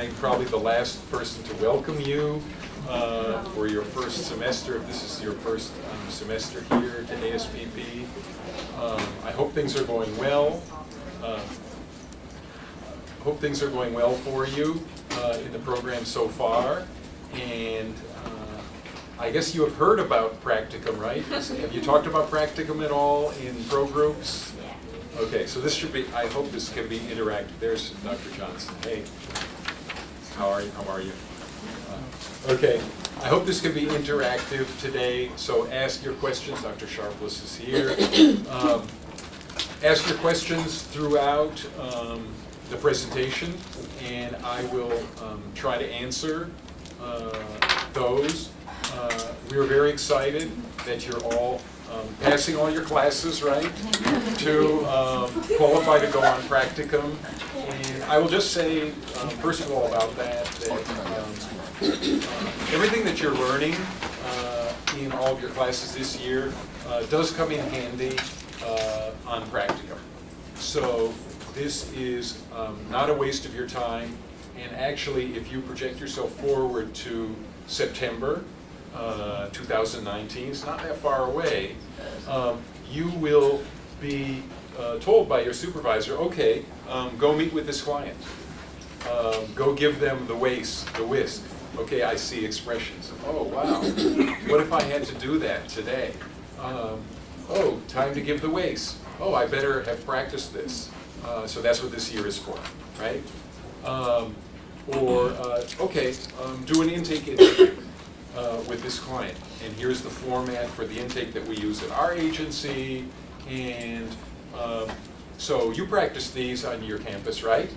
I'm probably the last person to welcome you for your first semester. If this is your first semester here to ASPP, I hope things are going well. Hope things are going well for you in the program so far. And I guess you have heard about Practicum, right? Have you talked about Practicum at all in ProGroups? Yeah. Okay, so this should be, I hope this can be interactive. There's Dr. Johnson. Hey, how are you? Okay, I hope this can be interactive today, so ask your questions. Dr. Sharpless is here. Ask your questions throughout the presentation, and I will try to answer those. We're very excited that you're all passing all your classes, right, to qualify to go on Practicum. And I will just say, first of all, about that everything that you're learning in all of your classes this year does come in handy on Practicum. So this is not a waste of your time, and actually, if you project yourself forward to September 2019, it's not that far away, you will be told by your supervisor, okay, go meet with this client. Go give them the whisk. Okay, I see expressions. Oh, wow. What if I had to do that today? Oh, time to give the waste. Oh, I better have practiced this. So that's what this year is for, right? Okay, do an intake interview with this client. And here's the format for the intake that we use at our agency. And so you practice these on your campus, right?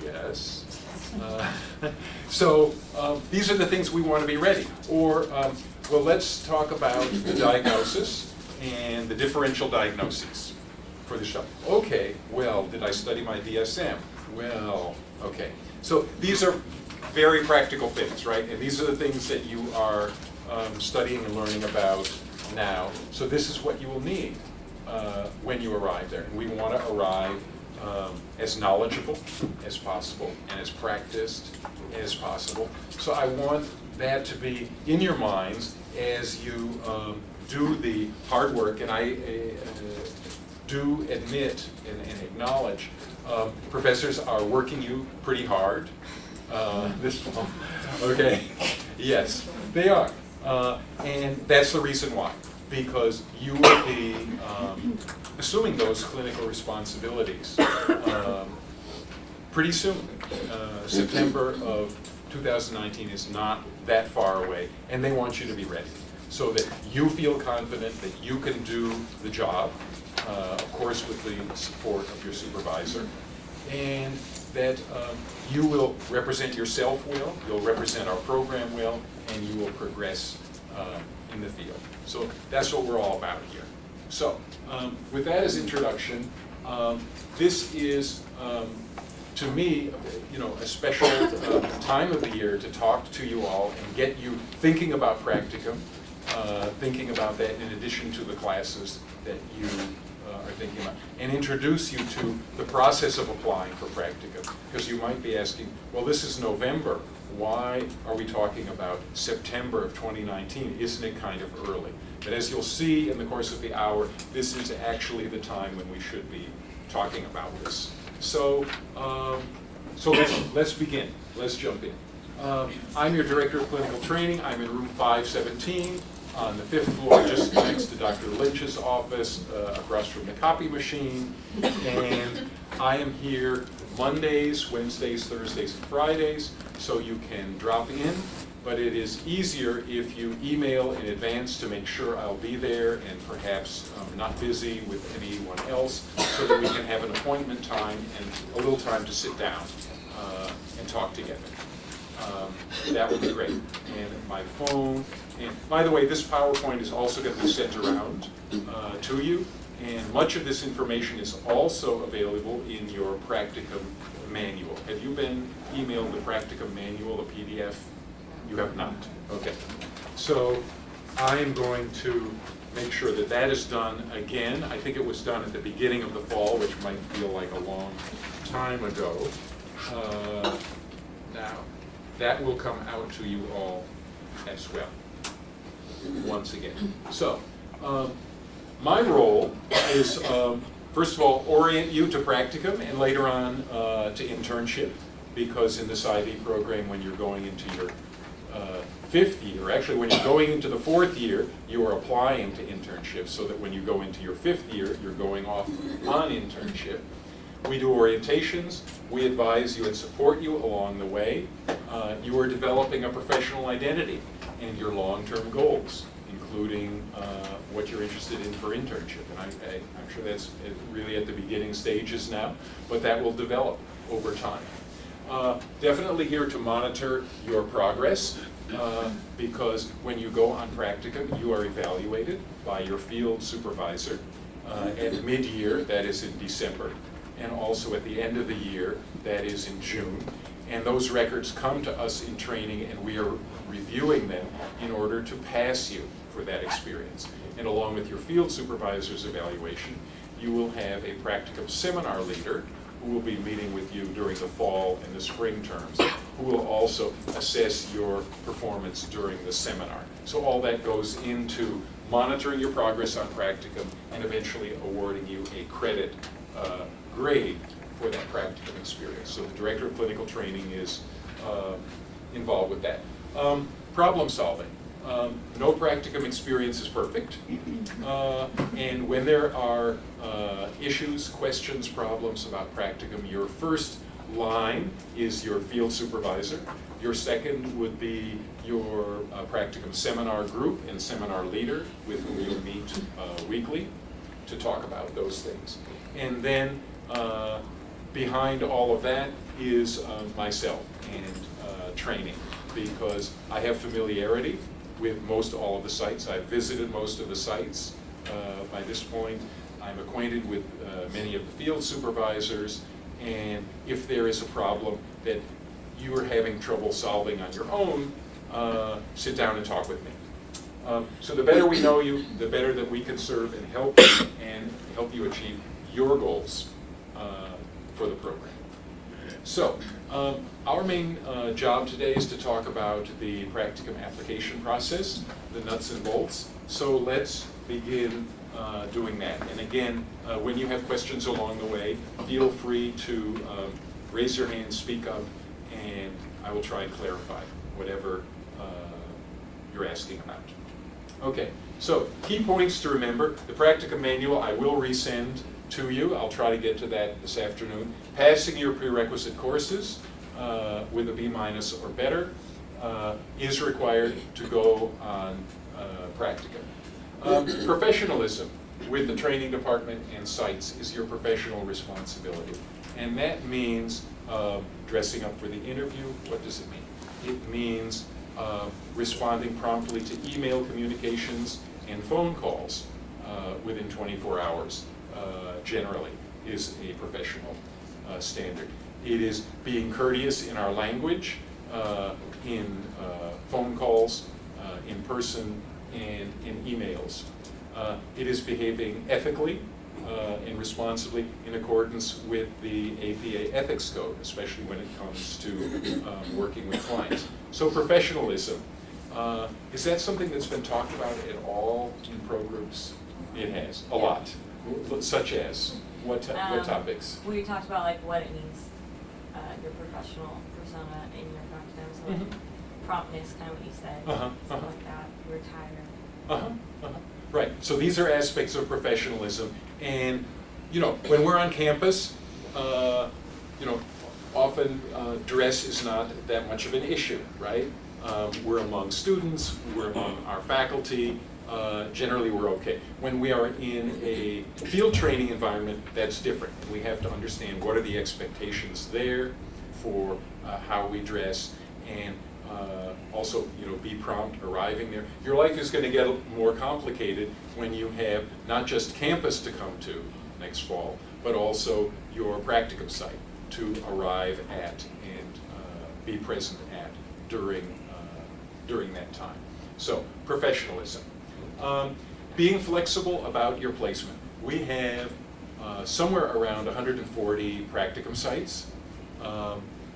Yes. So these are the things we want to be ready. Or, well, let's talk about the diagnosis and the differential diagnoses for the show. Okay, well, did I study my DSM? Well, okay. So these are very practical things, right? And these are the things that you are studying and learning about now. So this is what you will need when you arrive there. And we want to arrive as knowledgeable as possible and as practiced as possible. So I want that to be in your minds as you do the hard work. And I do admit and acknowledge professors are working you pretty hard this fall. Okay, yes, they are. And that's the reason why. Because you will be assuming those clinical responsibilities pretty soon. September of 2019 is not that far away, and they want you to be ready so that you feel confident that you can do the job, of course with the support of your supervisor, and that you will represent yourself well, you'll represent our program well, and you will progress in the field. So that's what we're all about here. So with that as introduction, this is, to me, a special time of the year to talk to you all and get you thinking about Practicum, thinking about that in addition to the classes that you are thinking about, and introduce you to the process of applying for Practicum. Because you might be asking, well, this is November. Why are we talking about September of 2019? Isn't it kind of early? But as you'll see in the course of the hour, this is actually the time when we should be talking about this. So, let's begin. Let's jump in. I'm your Director of Clinical Training. I'm in room 517 on the 5th floor, just next to Dr. Lynch's office, across from the copy machine. And I am here Mondays, Wednesdays, Thursdays, and Fridays, so you can drop in. But it is easier if you email in advance to make sure I'll be there and perhaps not busy with anyone else, so that we can have an appointment time and a little time to sit down and talk together. That would be great. And my phone, and by the way, this PowerPoint is also going to be sent around to you, and much of this information is also available in your Practicum manual. Have you been emailed the Practicum manual, a PDF? You have not. Okay. So I am going to make sure that that is done again. I think it was done at the beginning of the fall, which might feel like a long time ago. Now, that will come out to you all as well, once again. So, my role is, first of all, orient you to practicum and later on to internship, because in this IB program, when you're going into your fifth year, actually when you're going into the fourth year, you are applying to internship, so that when you go into your fifth year, you're going off on internship. We do orientations, we advise you and support you along the way. You are developing a professional identity and your long-term goals, including what you're interested in for internship. And I'm sure that's really at the beginning stages now, but that will develop over time. Definitely here to monitor your progress, because when you go on practicum, you are evaluated by your field supervisor at mid-year, that is in December, and also at the end of the year, that is in June. And those records come to us in training, and we are reviewing them in order to pass you for that experience. And along with your field supervisor's evaluation, you will have a practicum seminar leader who will be meeting with you during the fall and the spring terms, who will also assess your performance during the seminar. So all that goes into monitoring your progress on practicum and eventually awarding you a credit grade for that practicum experience. So the Director of Clinical Training is involved with that. Problem solving. No practicum experience is perfect. And when there are issues, questions, problems about practicum, your first line is your field supervisor. Your second would be your practicum seminar group and seminar leader, with whom you'll meet weekly to talk about those things. And then behind all of that is myself and training, because I have familiarity with most all of the sites. I've visited most of the sites by this point. I'm acquainted with many of the field supervisors, and if there is a problem that you are having trouble solving on your own, sit down and talk with me. So the better we know you, the better that we can serve and help you achieve your goals for the program. So, our main job today is to talk about the practicum application process, the nuts and bolts. So let's begin doing that. And again, when you have questions along the way, feel free to raise your hand, speak up, and I will try and clarify whatever you're asking about. Okay, so key points to remember. The practicum manual I will resend to you. I'll try to get to that this afternoon. Passing your prerequisite courses with a B- or better is required to go on practicum. Professionalism with the training department and sites is your professional responsibility. And that means dressing up for the interview. What does it mean? It means responding promptly to email communications and phone calls within 24 hours. Generally is a professional standard. It is being courteous in our language, in phone calls, in person, and in emails. It is behaving ethically and responsibly in accordance with the APA ethics code, especially when it comes to working with clients. So professionalism, is that something that's been talked about at all in ProGroups? It has, a lot. Such as, what topics? We talked about like what it means, your professional persona in your practicum, so like promptness, kind of what you said, stuff like that, retire. Right, so these are aspects of professionalism, and you know, when we're on campus, you know, often dress is not that much of an issue, right? We're among students, we're among our faculty, generally we're okay. When we are in a field training environment, that's different. We have to understand what are the expectations there for how we dress, and also, you know, be prompt arriving there. Your life is going to get more complicated when you have not just campus to come to next fall, but also your practicum site to arrive at and be present at during that time. So, professionalism. Being flexible about your placement. We have somewhere around 140 practicum sites.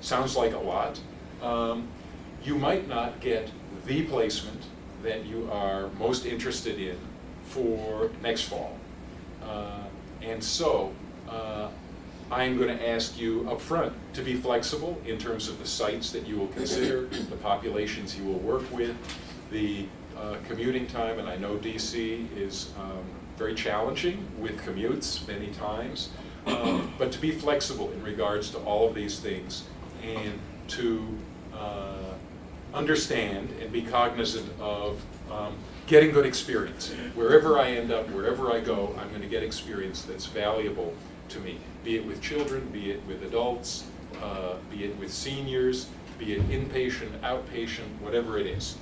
Sounds like a lot, You might not get the placement that you are most interested in for next fall. And so I'm going to ask you up front to be flexible in terms of the sites that you will consider, the populations you will work with, the commuting time, and I know DC is very challenging with commutes many times, but to be flexible in regards to all of these things and to understand and be cognizant of getting good experience. Wherever I end up, wherever I go, I'm going to get experience that's valuable to me, be it with children, be it with adults, be it with seniors, be it inpatient, outpatient, whatever it is.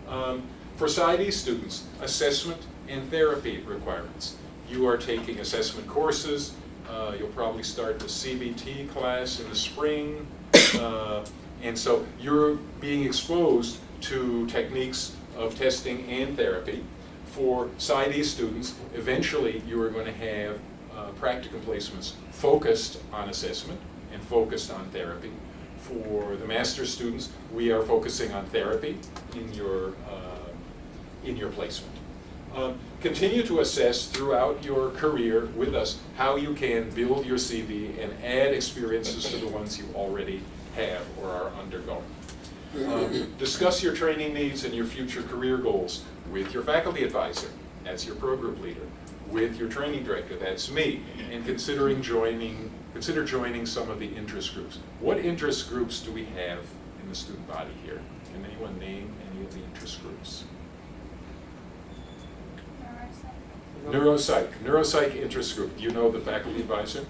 For PsyD students, assessment and therapy requirements. You are taking assessment courses. You'll probably start the CBT class in the spring. And so you're being exposed to techniques of testing and therapy. For PsyD students, eventually you are going to have practicum placements focused on assessment and focused on therapy. For the master's students, we are focusing on therapy in your placement. Continue to assess throughout your career with us how you can build your CV and add experiences to the ones you already have or are undergoing. Discuss your training needs and your future career goals with your faculty advisor, that's your ProGroup leader, with your training director, that's me, and consider joining some of the interest groups. What interest groups do we have in the student body here? Can anyone name any of the interest groups? Neuropsych interest group. Do you know the faculty advisor?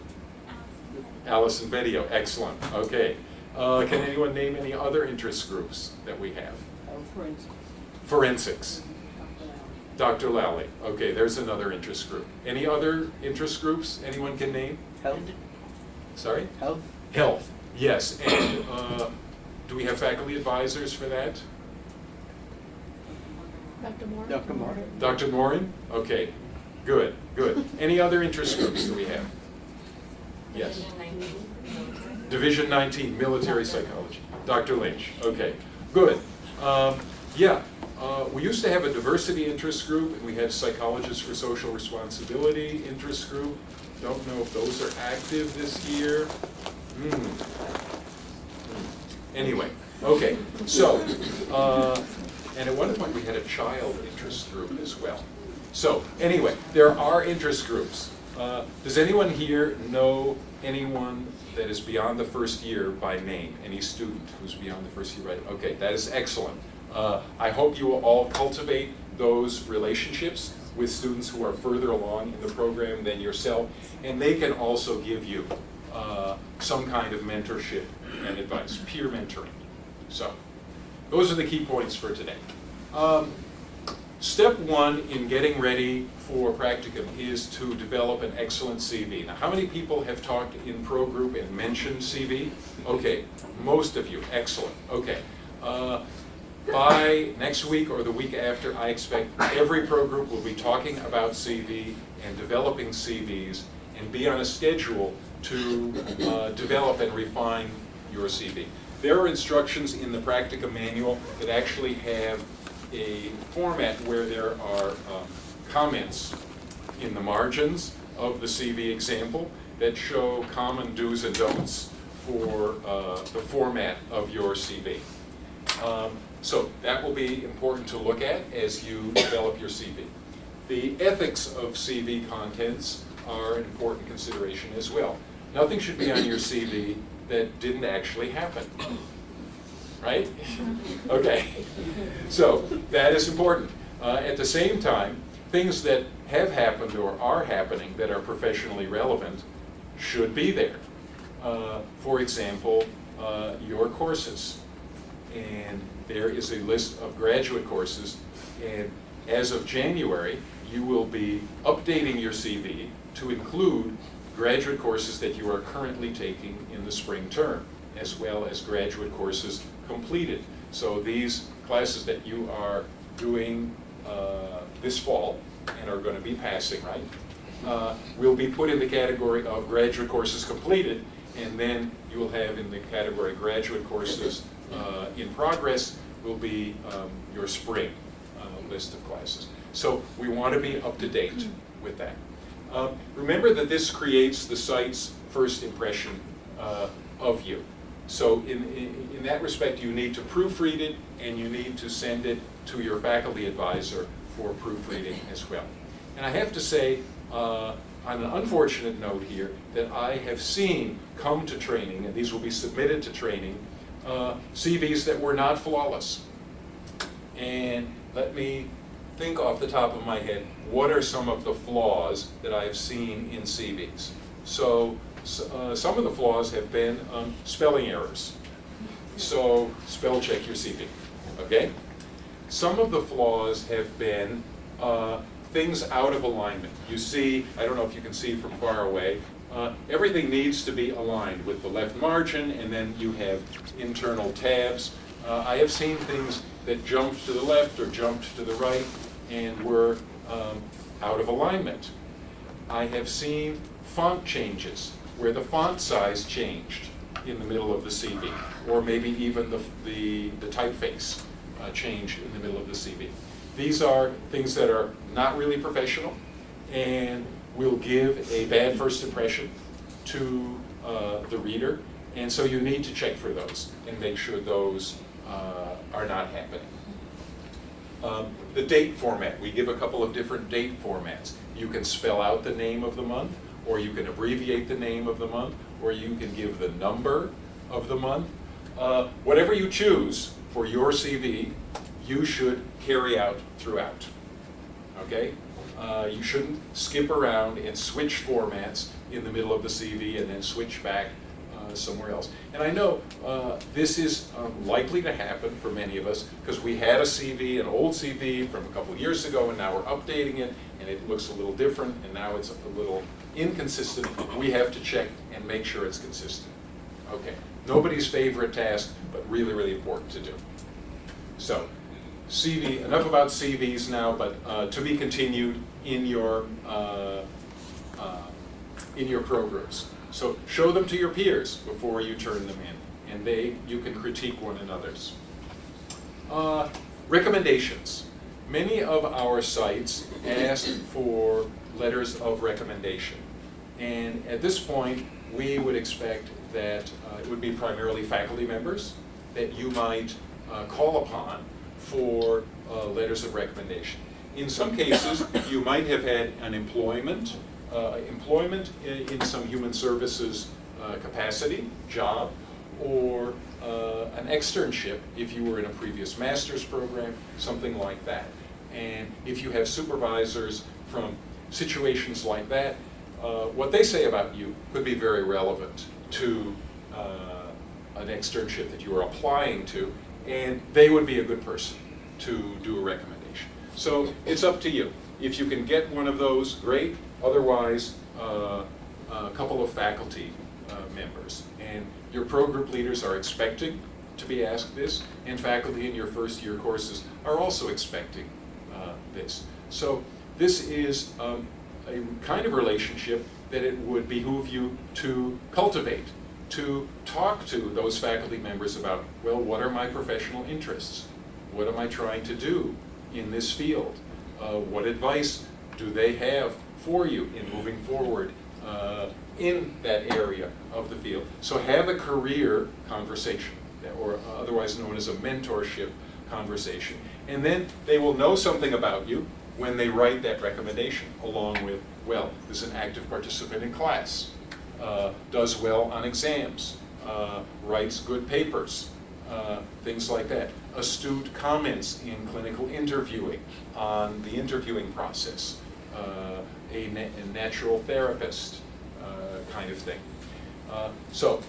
Allison Video, excellent, okay. Can anyone name any other interest groups that we have? Forensics. Dr. Lally, okay, there's another interest group. Any other interest groups anyone can name? Health. Sorry? Health. Health, yes, and do we have faculty advisors for that? Dr. Moore? Dr. Moore. Dr. Morin? Okay, good, good. Any other interest groups that we have? Yes. Division 19, military. Division 19, military psychology. Dr. Lynch, okay, good. Yeah, we used to have a diversity interest group, and we had psychologists for social responsibility interest group. Don't know if those are active this year. Anyway, okay, so, and at one point we had a child interest group as well. So, anyway, there are interest groups. Does anyone here know anyone that is beyond the first year by name? Any student who's beyond the first year, right? Okay, that is excellent. I hope you will all cultivate those relationships with students who are further along in the program than yourself, and they can also give you some kind of mentorship and advice, peer mentoring. So, those are the key points for today. Step one in getting ready for practicum is to develop an excellent CV. Now, how many people have talked in ProGroup and mentioned CV? Okay, most of you, excellent, okay. By next week or the week after, I expect every ProGroup will be talking about CV and developing CVs and be on a schedule to develop and refine your CV. There are instructions in the Practicum manual that actually have a format where there are comments in the margins of the CV example that show common do's and don'ts for the format of your CV. So that will be important to look at as you develop your CV. The ethics of CV contents are an important consideration as well. Nothing should be on your CV that didn't actually happen, right? Okay, so that is important. At the same time, things that have happened or are happening that are professionally relevant should be there. For example, your courses. And there is a list of graduate courses, and as of January, you will be updating your CV to include graduate courses that you are currently taking in the spring term, as well as graduate courses completed. So these classes that you are doing this fall and are going to be passing, right, will be put in the category of graduate courses completed, and then you will have in the category graduate courses in progress will be your spring list of classes. So we want to be up to date with that. Remember that this creates the site's first impression of you. So in that respect, you need to proofread it, and you need to send it to your faculty advisor for proofreading as well. And I have to say, on an unfortunate note here, that I have seen come to training, and these will be submitted to training, CVs that were not flawless. And let me think off the top of my head, what are some of the flaws that I have seen in CVs? So some of the flaws have been spelling errors. So spell check your CV, okay? Some of the flaws have been things out of alignment. You see, I don't know if you can see from far away, everything needs to be aligned with the left margin, and then you have internal tabs. I have seen things that jumped to the left or jumped to the right and were out of alignment. I have seen font changes where the font size changed in the middle of the CV, or maybe even the typeface changed in the middle of the CV. These are things that are not really professional and will give a bad first impression to the reader, and so you need to check for those and make sure those are not happening. The date format, we give a couple of different date formats. You can spell out the name of the month, or you can abbreviate the name of the month, or you can give the number of the month. Whatever you choose for your CV, you should carry out throughout, okay? You shouldn't skip around and switch formats in the middle of the CV and then switch back somewhere else. And I know this is likely to happen for many of us because we had a CV, an old CV from a couple years ago, and now we're updating it, and it looks a little different, and now it's a little inconsistent. We have to check and make sure it's consistent. Okay, nobody's favorite task, but really, really important to do. So, CV, enough about CVs now, but to be continued in your pro groups. So show them to your peers before you turn them in, and you can critique one another's. Recommendations. Many of our sites ask for letters of recommendation, and at this point we would expect that it would be primarily faculty members that you might call upon for letters of recommendation. In some cases, you might have had an employment in some human services capacity, job, or an externship if you were in a previous master's program, something like that. And if you have supervisors from situations like that, what they say about you could be very relevant to an externship that you are applying to, and they would be a good person to do a recommendation. So it's up to you. If you can get one of those, great. Otherwise, a couple of faculty members. And your pro group leaders are expecting to be asked this, and faculty in your first year courses are also expecting this. So this is a kind of relationship that it would behoove you to cultivate, to talk to those faculty members about, well, what are my professional interests? What am I trying to do in this field? What advice do they have for you in moving forward in that area of the field? So have a career conversation, or otherwise known as a mentorship conversation. And then they will know something about you when they write that recommendation, along with, well, is an active participant in class, does well on exams, writes good papers, things like that. Astute comments in clinical interviewing on the interviewing process, a natural therapist kind of thing. So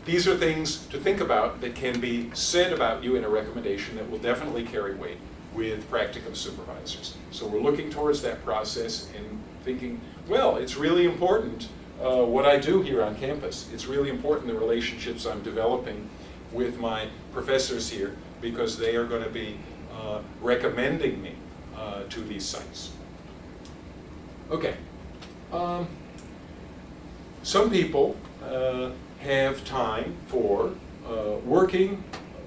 these are things to think about that can be said about you in a recommendation that will definitely carry weight with practicum supervisors. So we're looking towards that process and thinking, well, it's really important what I do here on campus. It's really important the relationships I'm developing with my professors here, because they are going to be recommending me to these sites. Okay. Some people have time for working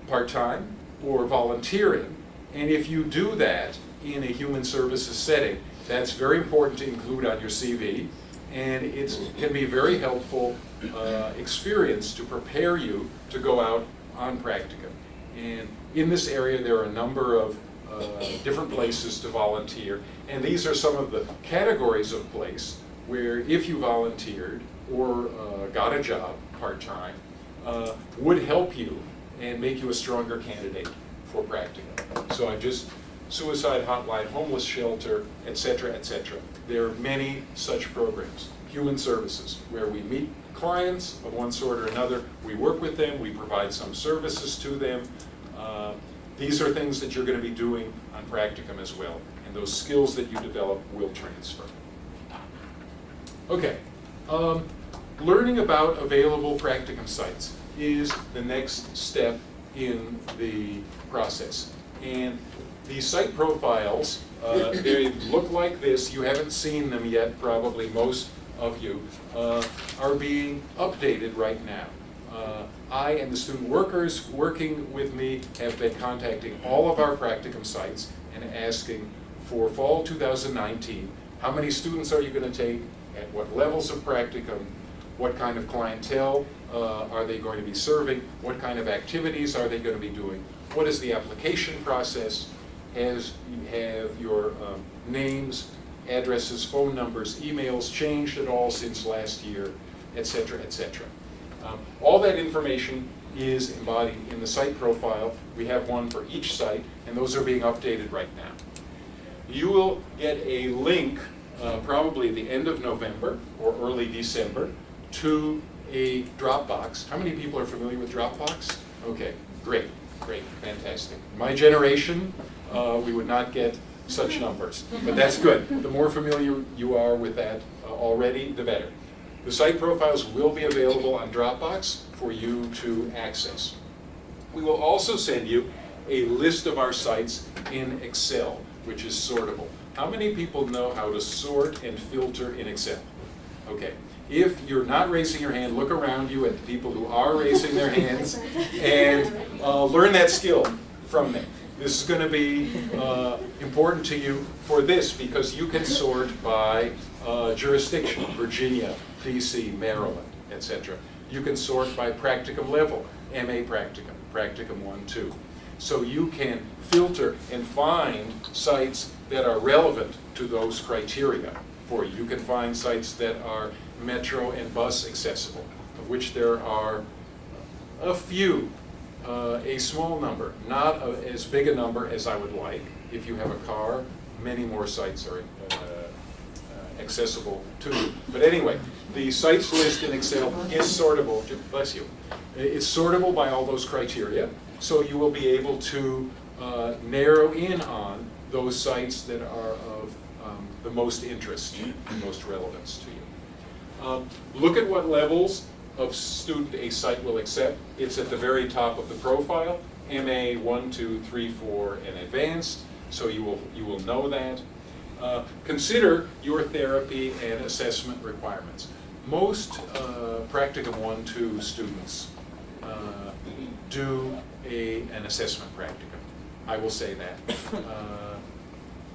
part-time or volunteering. And if you do that in a human services setting, that's very important to include on your CV. And it can be a very helpful experience to prepare you to go out on practicum. And in this area, there are a number of different places to volunteer. And these are some of the categories of place where if you volunteered or got a job part-time, would help you and make you a stronger candidate for practicum. So suicide hotline, homeless shelter, et cetera, et cetera. There are many such programs. Human services, where we meet clients of one sort or another, we work with them, we provide some services to them. These are things that you're going to be doing on practicum as well, and those skills that you develop will transfer. Okay, learning about available practicum sites is the next step in the process. And these site profiles, they look like this. You haven't seen them yet, probably most of you, are being updated right now. I and the student workers working with me have been contacting all of our practicum sites and asking for fall 2019, how many students are you going to take, at what levels of practicum, what kind of clientele are they going to be serving, what kind of activities are they going to be doing, what is the application process, have your names, addresses, phone numbers, emails changed at all since last year, et cetera, et cetera. All that information is embodied in the site profile. We have one for each site, and those are being updated right now. You will get a link probably at the end of November or early December to a Dropbox. How many people are familiar with Dropbox? Okay, great, fantastic. My generation, we would not get such numbers, but that's good. The more familiar you are with that already, the better. The site profiles will be available on Dropbox for you to access. We will also send you a list of our sites in Excel, which is sortable. How many people know how to sort and filter in Excel? Okay. If you're not raising your hand, look around you at the people who are raising their hands and learn that skill from them. This is going to be important to you for this because you can sort by jurisdiction, Virginia, PC, Maryland, etc. You can sort by practicum level, MA practicum, practicum 1, 2. So you can filter and find sites that are relevant to those criteria for you. You can find sites that are metro and bus accessible, of which there are a few, a small number, not as big a number as I would like. If you have a car, many more sites are accessible to you. But anyway, the sites list in Excel is sortable, bless you. It's sortable by all those criteria, so you will be able to narrow in on those sites that are of the most interest, the most relevance to you. Look at what levels of student a site will accept. It's at the very top of the profile, MA 1, 2, 3, 4, and advanced, so you will know that. Consider your therapy and assessment requirements. Most Practicum 1, 2 students do an assessment practicum. I will say that.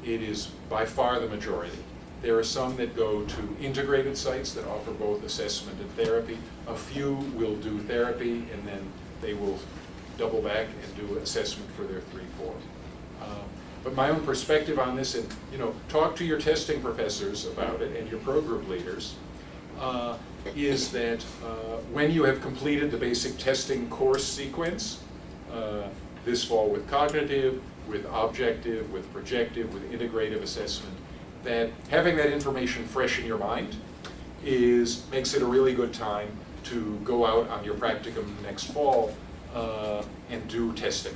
It is by far the majority. There are some that go to integrated sites that offer both assessment and therapy. A few will do therapy and then they will double back and do assessment for their 3, 4. But my own perspective on this, and talk to your testing professors about it and your ProGroup leaders, is that when you have completed the basic testing course sequence, this fall with cognitive, with objective, with projective, with integrative assessment, that having that information fresh in your mind makes it a really good time to go out on your practicum next fall and do testing.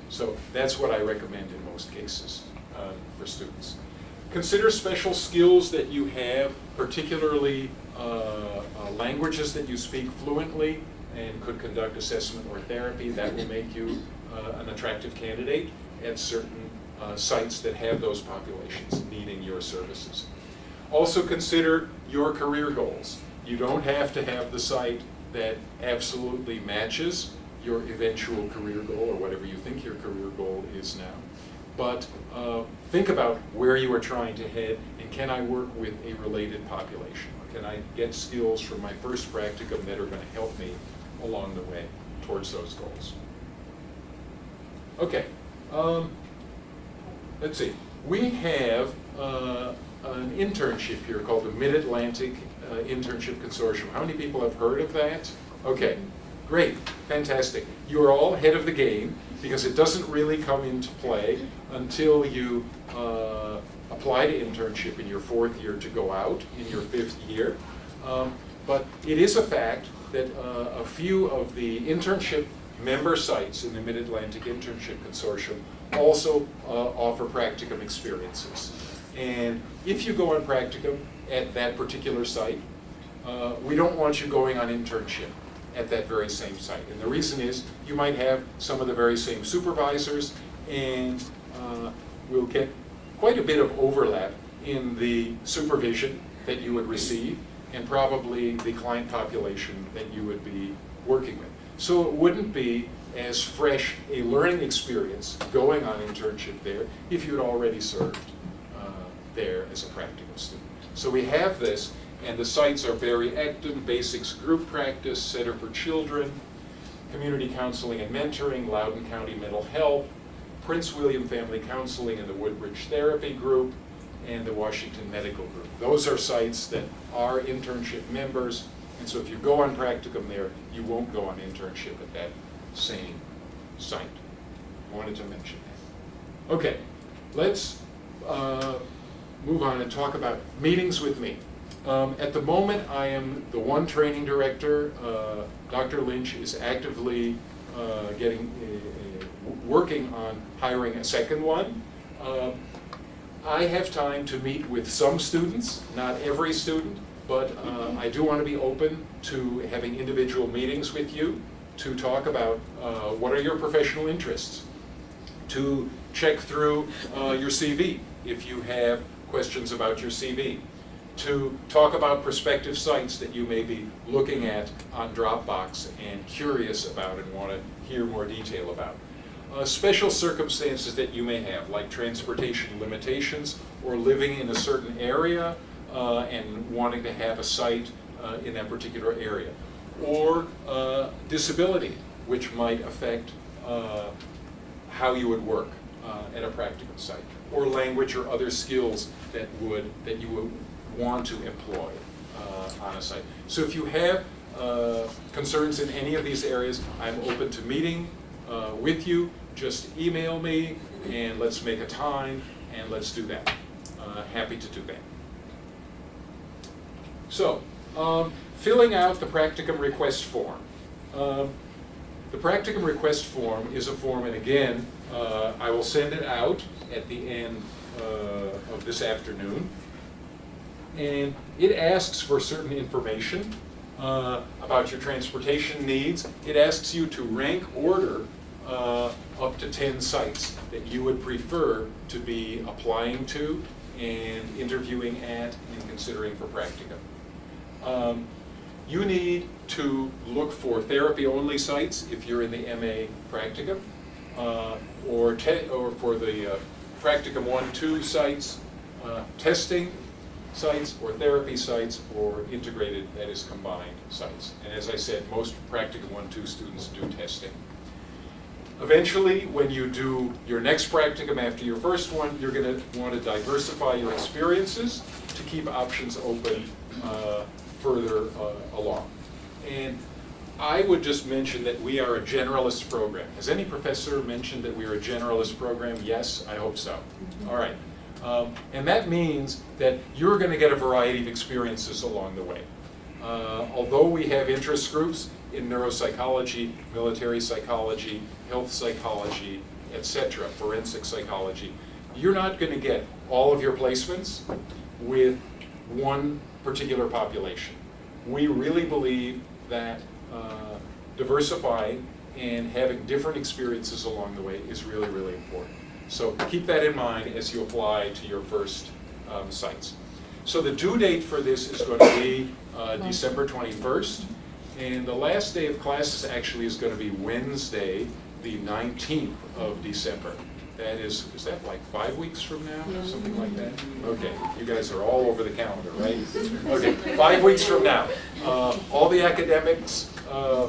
So that's what I recommend in most cases for students. Consider special skills that you have, particularly languages that you speak fluently and could conduct assessment or therapy. That will make you an attractive candidate at certain sites that have those populations needing your services. Also consider your career goals. You don't have to have the site that absolutely matches your eventual career goal, or whatever you think your career goal is now. But think about where you are trying to head, and can I work with a related population? Can I get skills from my first practicum that are going to help me along the way towards those goals? Okay, let's see. We have an internship here called the Mid-Atlantic Internship Consortium. How many people have heard of that? Okay, great, fantastic. You are all ahead of the game, because it doesn't really come into play until you apply to internship in your 4th year to go out in your 5th year. But it is a fact that a few of the internship member sites in the Mid-Atlantic Internship Consortium also offer practicum experiences. And if you go on practicum at that particular site, we don't want you going on internship at that very same site. And the reason is you might have some of the very same supervisors, and we'll get quite a bit of overlap in the supervision that you would receive, and probably the client population that you would be working with. So it wouldn't be as fresh a learning experience going on internship there if you had already served there as a practicum student. So we have this, and the sites are Barry Acton, Basics Group Practice, Center for Children, Community Counseling and Mentoring, Loudoun County Mental Health, Prince William Family Counseling and the Woodbridge Therapy Group, and the Washington Medical Group. Those are sites that are internship members, and so if you go on practicum there, you won't go on internship at that same site. I wanted to mention that. Okay, let's move on and talk about meetings with me. At the moment, I am the one training director. Dr. Lynch is actively working on hiring a second one. I have time to meet with some students, not every student, but I do want to be open to having individual meetings with you to talk about what are your professional interests, to check through your CV if you have questions about your CV, to talk about prospective sites that you may be looking at on Dropbox and curious about and want to hear more detail about. Special circumstances that you may have, like transportation limitations or living in a certain area and wanting to have a site in that particular area, or disability, which might affect how you would work at a practicum site, or language or other skills that you would want to employ on a site. So if you have concerns in any of these areas, I'm open to meeting with you. Just email me and let's make a time and let's do that. Happy to do that. So, filling out the practicum request form. The practicum request form is a form, and again, I will send it out at the end of this afternoon. And it asks for certain information about your transportation needs. It asks you to rank order up to 10 sites that you would prefer to be applying to and interviewing at and considering for practicum. You need to look for therapy-only sites if you're in the MA practicum, or for the practicum 1-2 sites, testing sites, or therapy sites, or integrated, that is combined sites. And as I said, most practicum 1-2 students do testing. Eventually, when you do your next practicum after your first one, you're going to want to diversify your experiences to keep options open further along. And I would just mention that we are a generalist program. Has any professor mentioned that we are a generalist program? Yes, I hope so. All right. And that means that you're going to get a variety of experiences along the way. Although we have interest groups in neuropsychology, military psychology, health psychology, etc., forensic psychology, you're not going to get all of your placements with one particular population. We really believe that diversifying and having different experiences along the way is really, really important. So keep that in mind as you apply to your first sites. So the due date for this is going to be December 21st, And the last day of classes actually is going to be Wednesday, the 19th of December. That is that like 5 weeks from now, something like that? Okay, you guys are all over the calendar, right? Okay, 5 weeks from now. All the academics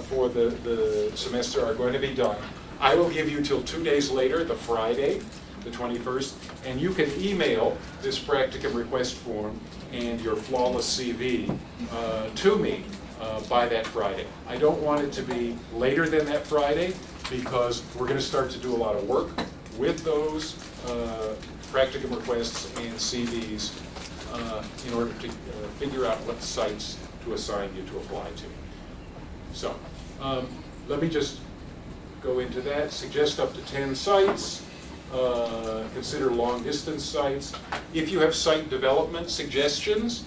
for the semester are going to be done. I will give you till 2 days later, the Friday, the 21st, and you can email this practicum request form and your flawless CV to me by that Friday. I don't want it to be later than that Friday because we're going to start to do a lot of work with those practicum requests and CVs in order to figure out what sites to assign you to apply to. So let me just go into that. Suggest up to 10 sites. Consider long distance sites. If you have site development suggestions,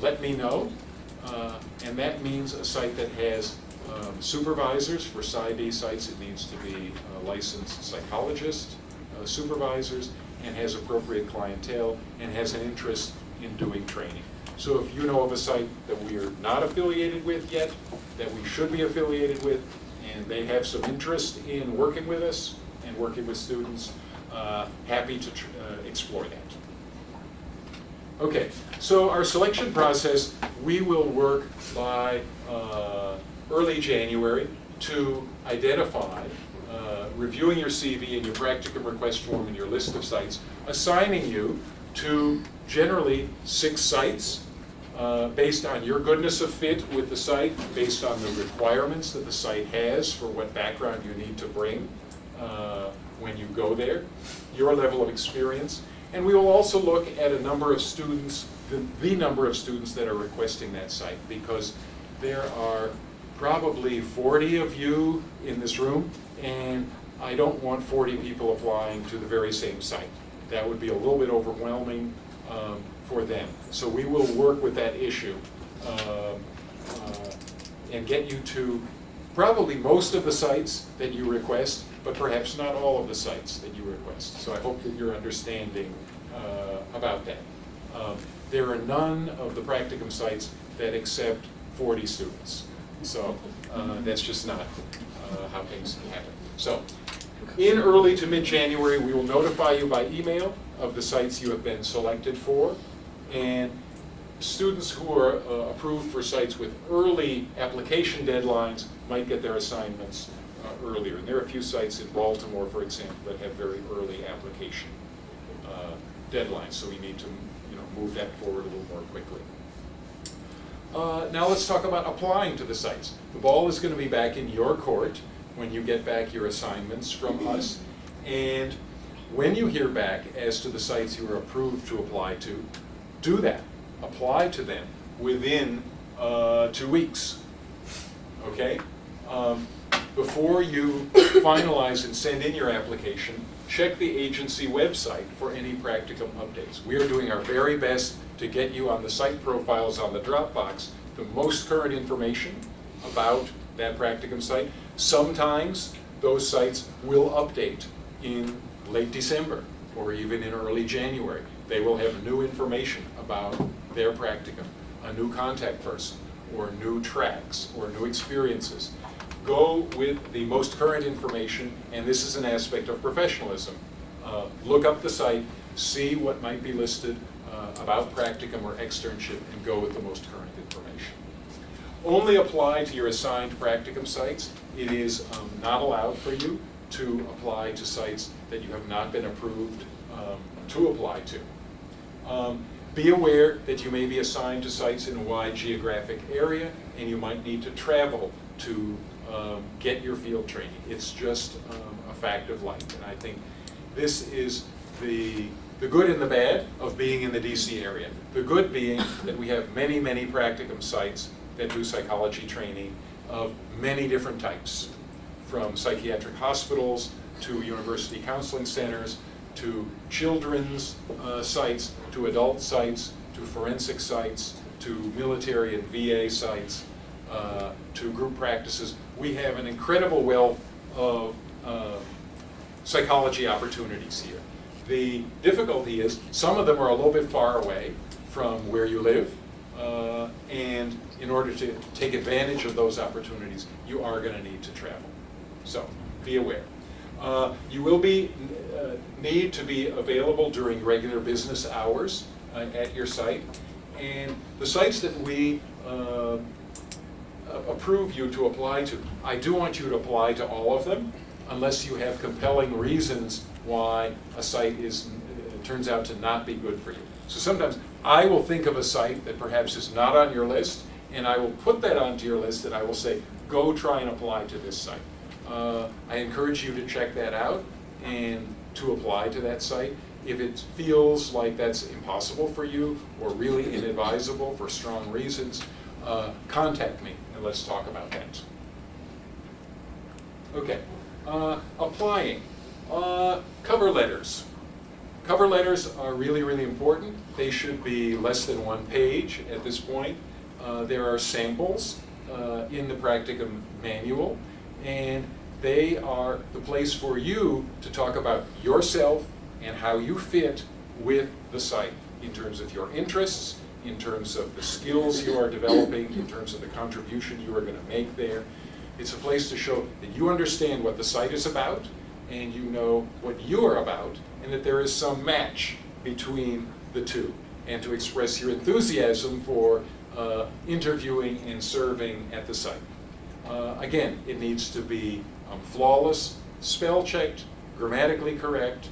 let me know. And that means a site that has supervisors. For PsyD sites, it needs to be licensed psychologists, supervisors, and has appropriate clientele, and has an interest in doing training. So if you know of a site that we are not affiliated with yet, that we should be affiliated with, and they have some interest in working with us and working with students, happy to explore that. Okay, so our selection process, we will work by early January to identify, reviewing your CV and your practicum request form and your list of sites, assigning you to generally 6 sites based on your goodness of fit with the site, based on the requirements that the site has for what background you need to bring when you go there, your level of experience. And we will also look at a number of students, the number of students that are requesting that site, because there are probably 40 of you in this room, and I don't want 40 people applying to the very same site. That would be a little bit overwhelming for them. So we will work with that issue and get you to probably most of the sites that you request, but perhaps not all of the sites that you request. So I hope that you're understanding about that. There are none of the practicum sites that accept 40 students. So that's just not how things happen. So in early to mid-January, we will notify you by email of the sites you have been selected for. And students who are approved for sites with early application deadlines might get their assignments earlier. And there are a few sites in Baltimore, for example, that have very early application deadlines. So we need to move that forward a little more quickly. Now let's talk about applying to the sites. The ball is going to be back in your court when you get back your assignments from us. And when you hear back as to the sites you are approved to apply to, do that. Apply to them within 2 weeks. Okay? Before you finalize and send in your application, check the agency website for any practicum updates. We are doing our very best to get you on the site profiles on the Dropbox the most current information about that practicum site. Sometimes those sites will update in late December or even in early January. They will have new information about their practicum, a new contact person, or new tracks, or new experiences. Go with the most current information, and this is an aspect of professionalism. Look up the site, see what might be listed about practicum or externship, and go with the most current information. Only apply to your assigned practicum sites. It is not allowed for you to apply to sites that you have not been approved to apply to. Be aware that you may be assigned to sites in a wide geographic area, and you might need to travel to get your field training. It's just a fact of life, and I think this is the good and the bad of being in the DC area. The good being that we have many, many practicum sites that do psychology training of many different types, from psychiatric hospitals to university counseling centers, to children's sites, to adult sites, to forensic sites, to military and VA sites, to group practices. We have an incredible wealth of psychology opportunities here. The difficulty is some of them are a little bit far away from where you live, And in order to take advantage of those opportunities, you are going to need to travel. So be aware. You will need to be available during regular business hours at your site. And the sites that we approve you to apply to, I do want you to apply to all of them, unless you have compelling reasons why a site turns out to not be good for you. So sometimes I will think of a site that perhaps is not on your list, and I will put that onto your list, and I will say, go try and apply to this site. I encourage you to check that out and to apply to that site. If it feels like that's impossible for you or really inadvisable for strong reasons, contact me and let's talk about that. Okay, applying. Cover letters. Cover letters are really, really important. They should be less than 1 page at this point. There are samples in the Practicum manual, and they are the place for you to talk about yourself and how you fit with the site in terms of your interests, in terms of the skills you are developing, in terms of the contribution you are going to make there. It's a place to show that you understand what the site is about and you know what you are about, and that there is some match between the two, and to express your enthusiasm for interviewing and serving at the site. Again, it needs to be flawless, spell-checked, grammatically correct,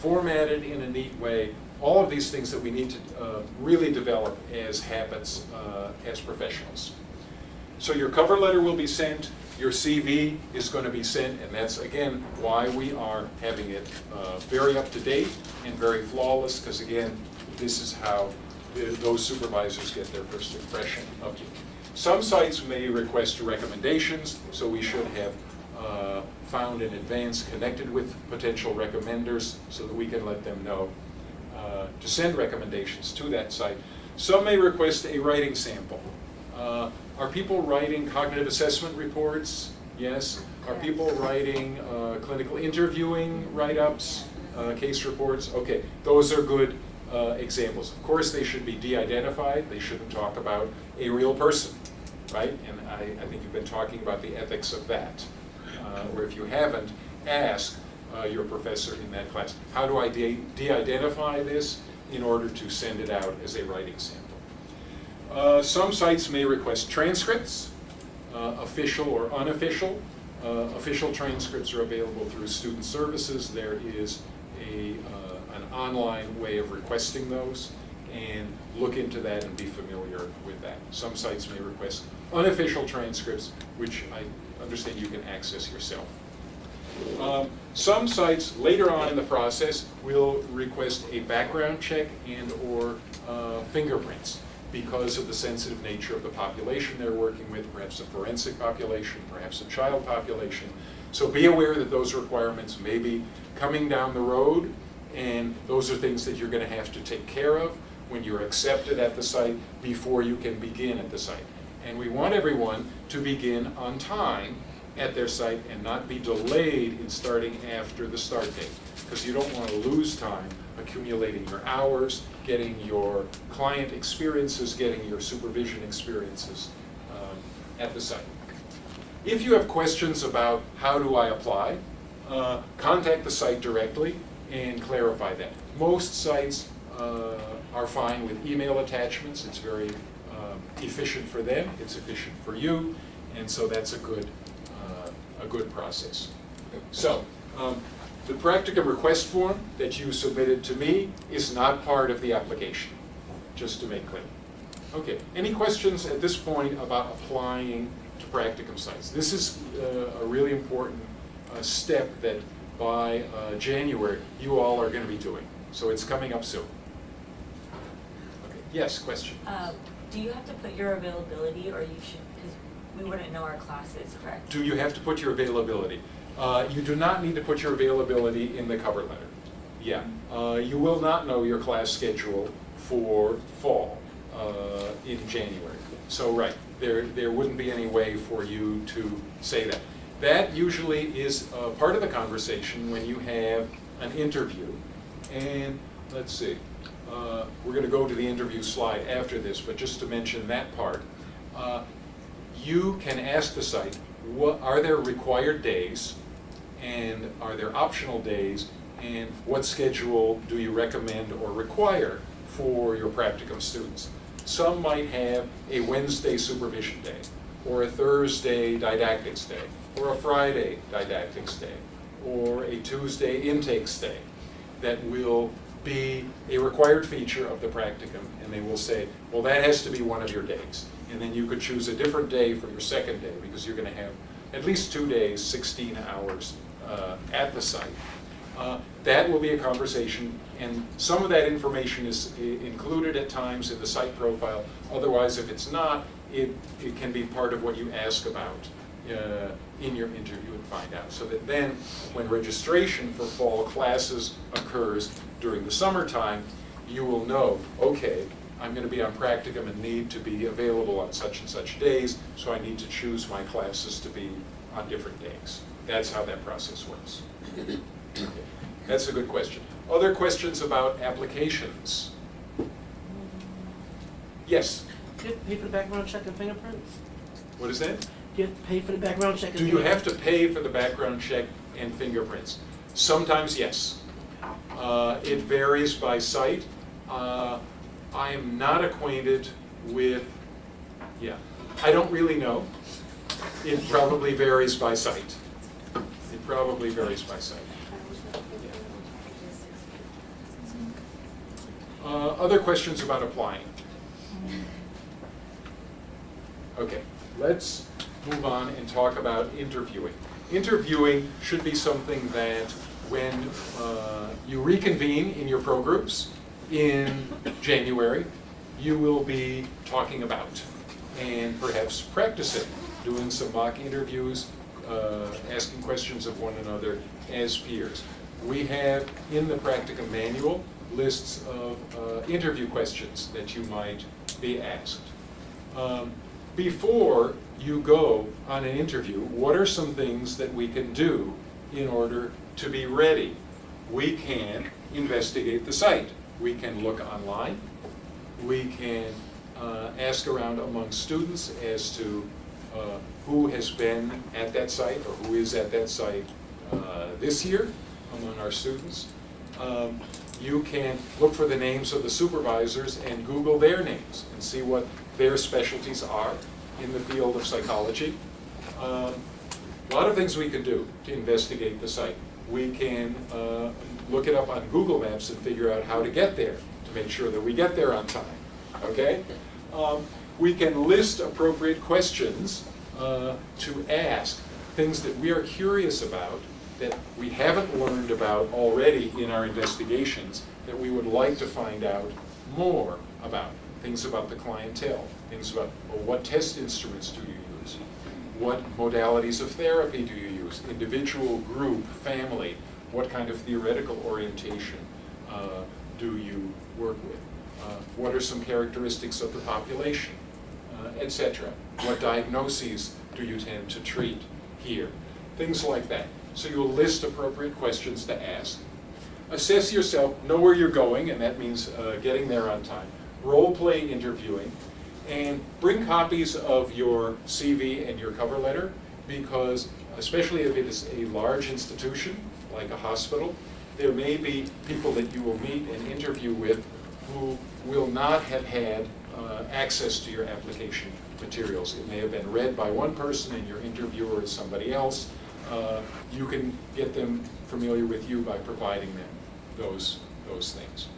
formatted in a neat way, all of these things that we need to really develop as habits as professionals. So your cover letter will be sent, your CV is going to be sent, and that's, again, why we are having it very up-to-date and very flawless, because, again, this is how those supervisors get their first impression of you. Some sites may request recommendations, so we should have found in advance, connected with potential recommenders so that we can let them know to send recommendations to that site. Some may request a writing sample. Are people writing cognitive assessment reports? Yes. Are people writing clinical interviewing write-ups, case reports? Okay, those are good examples. Of course, they should be de-identified. They shouldn't talk about a real person, right? And I think you've been talking about the ethics of that. Or if you haven't, ask your professor in that class, how do I de-identify this in order to send it out as a writing sample? Some sites may request transcripts, official or unofficial. Official transcripts are available through student services. There is an online way of requesting those, and look into that and be familiar with that. Some sites may request unofficial transcripts, which I understand you can access yourself. Some sites later on in the process will request a background check and or fingerprints because of the sensitive nature of the population they're working with, perhaps a forensic population, perhaps a child population. So be aware that those requirements may be coming down the road, and those are things that you're going to have to take care of when you're accepted at the site before you can begin at the site. And we want everyone to begin on time at their site and not be delayed in starting after the start date, because you don't want to lose time accumulating your hours, getting your client experiences, getting your supervision experiences at the site. If you have questions about how do I apply, contact the site directly and clarify that. Most sites are fine with email attachments. It's very efficient for them, it's efficient for you, and so that's a good process. So, the Practicum request form that you submitted to me is not part of the application, just to make clear. Okay, any questions at this point about applying to Practicum sites? This is a really important step that by January you all are going to be doing. So it's coming up soon. Okay, yes, question? Do you have to put your availability, or you should, because we wouldn't know our classes, correct? Do you have to put your availability? You do not need to put your availability in the cover letter. Yeah. You will not know your class schedule for fall in January. So right, there wouldn't be any way for you to say that. That usually is part of the conversation when you have an interview. And let's see, we're going to go to the interview slide after this, but just to mention that part, you can ask the site, are there required days, and are there optional days, and what schedule do you recommend or require for your practicum students? Some might have a Wednesday supervision day, or a Thursday didactics day, or a Friday didactics day, or a Tuesday intakes day that will be a required feature of the practicum, and they will say, well, that has to be one of your days. And then you could choose a different day for your second day, because you're going to have at least 2 days, 16 hours at the site. That will be a conversation, and some of that information is included at times in the site profile. Otherwise, if it's not, it can be part of what you ask about in your interview and find out. So that then, when registration for fall classes occurs during the summertime, you will know, okay, I'm going to be on practicum and need to be available on such and such days, so I need to choose my classes to be on different days. That's how that process works. Okay. That's a good question. Other questions about applications? Yes? Do you have to pay for the background check and fingerprints? What is that? Do you have to pay for the background check and Do you have fingerprints? to pay for the background check and fingerprints? Sometimes, yes. It varies by site. I am not acquainted with, I don't really know. It probably varies by site. It probably varies by site. Other questions about applying? Okay, let's move on and talk about interviewing. Interviewing should be something that when you reconvene in your ProGroups in January, you will be talking about and perhaps practicing, doing some mock interviews, asking questions of one another as peers. We have in the Practicum manual lists of interview questions that you might be asked. Before you go on an interview, what are some things that we can do in order to be ready? We can investigate the site. We can look online. We can ask around among students as to who has been at that site or who is at that site this year among our students. You can look for the names of the supervisors and Google their names and see what their specialties are in the field of psychology. A lot of things we can do to investigate the site. We can look it up on Google Maps and figure out how to get there to make sure that we get there on time, okay? We can list appropriate questions to ask, things that we are curious about that we haven't learned about already in our investigations that we would like to find out more about. Things about the clientele, things about, well, what test instruments do you use? What modalities of therapy do you use? Individual, group, family? What kind of theoretical orientation do you work with? What are some characteristics of the population, etc. What diagnoses do you tend to treat here? Things like that. So you'll list appropriate questions to ask. Assess yourself, know where you're going, and that means getting there on time. Role-play interviewing, and bring copies of your CV and your cover letter, because especially if it is a large institution, like a hospital, there may be people that you will meet and interview with who will not have had access to your application materials. It may have been read by one person and your interviewer is somebody else. You can get them familiar with you by providing them those things.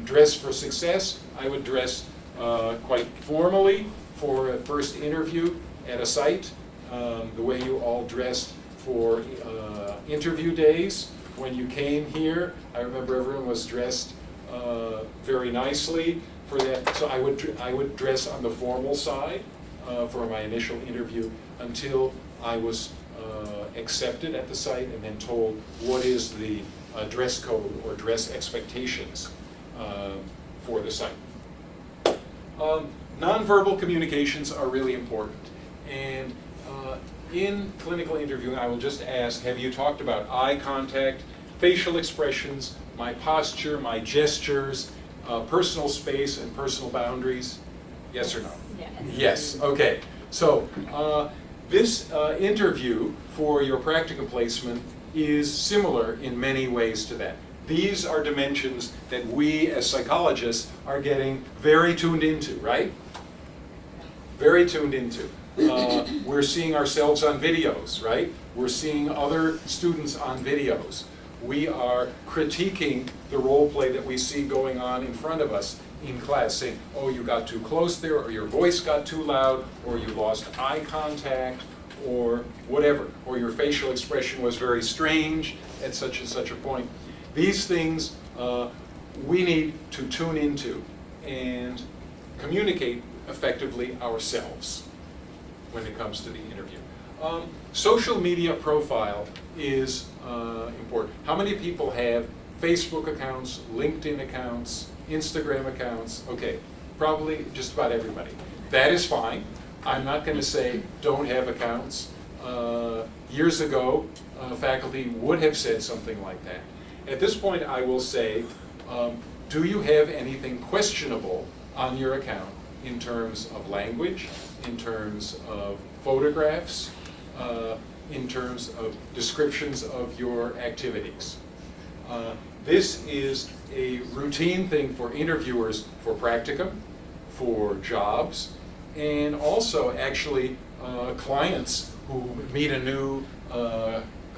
Dress for success. I would dress quite formally for a first interview at a site, the way you all dressed for interview days. When you came here, I remember everyone was dressed very nicely for that. So I would dress on the formal side for my initial interview until I was accepted at the site and then told what is the dress code or dress expectations for the site. Nonverbal communications are really important. And in clinical interviewing, I will just ask, have you talked about eye contact, facial expressions, my posture, my gestures, personal space and personal boundaries? Yes or no? Yes. Yes, okay. So this interview for your practicum placement is similar in many ways to that. These are dimensions that we as psychologists are getting very tuned into, right? Very tuned into. We're seeing ourselves on videos, right? We're seeing other students on videos. We are critiquing the role play that we see going on in front of us in class, saying, oh, you got too close there, or your voice got too loud, or you lost eye contact, or whatever, or your facial expression was very strange at such and such a point. These things we need to tune into and communicate effectively ourselves when it comes to the interview. Social media profile is important. How many people have Facebook accounts, LinkedIn accounts, Instagram accounts? Okay, probably just about everybody. That is fine. I'm not going to say don't have accounts. Years ago, faculty would have said something like that. At this point, I will say, do you have anything questionable on your account in terms of language, in terms of photographs, in terms of descriptions of your activities? This is a routine thing for interviewers for practicum, for jobs, and also actually clients who meet a new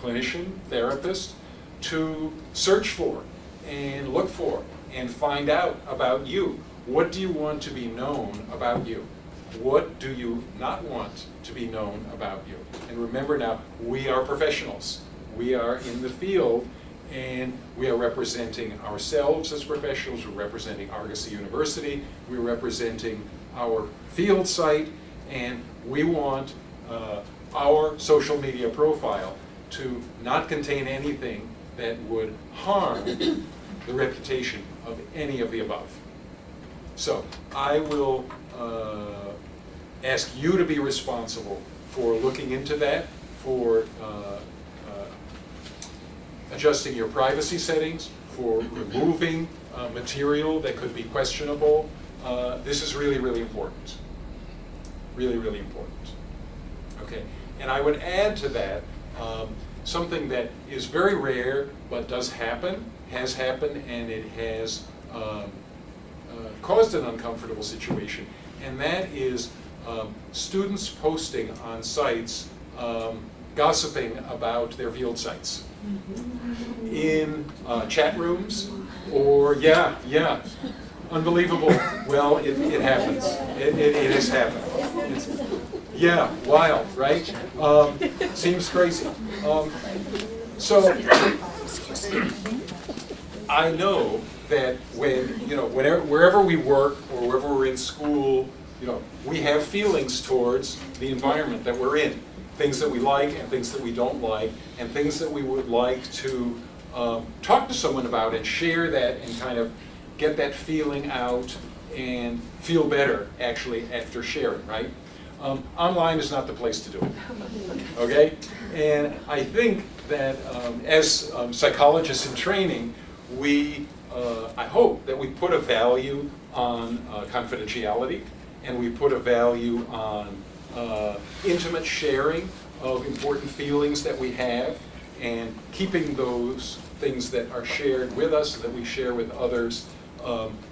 clinician, therapist, to search for and look for and find out about you. What do you want to be known about you? What do you not want to be known about you? And remember now, we are professionals. We are in the field, and we are representing ourselves as professionals. We're representing Argosy University. We're representing our field site, and we want our social media profile to not contain anything that would harm the reputation of any of the above. So I will ask you to be responsible for looking into that, for adjusting your privacy settings, for removing material that could be questionable. This is really, really important. Really, really important. Okay, and I would add to that something that is very rare but does happen, has happened, and it has caused an uncomfortable situation, and that is students posting on sites gossiping about their field sites in chat rooms, or unbelievable. Well, it happens. It has happened. Yeah, wild, right? Seems crazy. So I know that wherever we work or wherever we're in school, we have feelings towards the environment that we're in, things that we like and things that we don't like, and things that we would like to talk to someone about and share that and kind of get that feeling out and feel better actually after sharing, right? Online is not the place to do it, okay? And I think that as psychologists in training, I hope that we put a value on confidentiality, and we put a value on intimate sharing of important feelings that we have, and keeping those things that are shared with us, that we share with others,